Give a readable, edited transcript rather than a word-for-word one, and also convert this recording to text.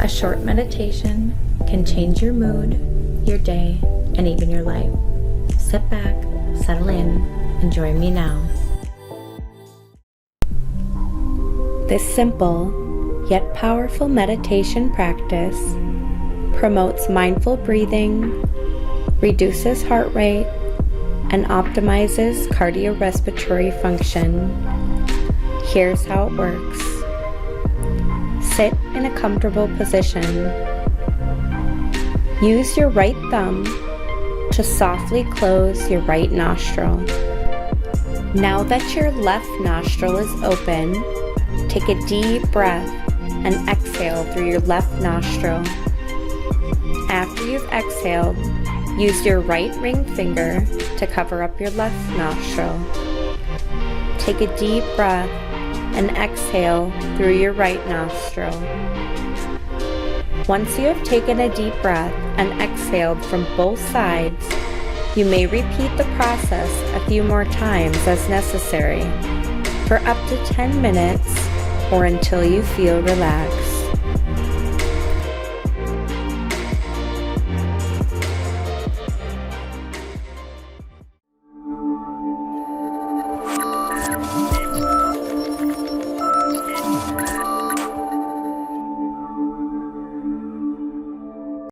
A short meditation can change your mood, your day, and even your life. Sit back, settle in, and join me now. This simple yet powerful meditation practice promotes mindful breathing, reduces heart rate, and optimizes cardiorespiratory function. Here's how it works. Sit in a comfortable position. Use your right thumb to softly close your right nostril. Now that your left nostril is open, take a deep breath and exhale through your left nostril. After you've exhaled, use your right ring finger to cover up your left nostril. Take a deep breath and exhale through your right nostril. Once you have taken a deep breath and exhaled from both sides, you may repeat the process a few more times as necessary for up to 10 minutes or until you feel relaxed.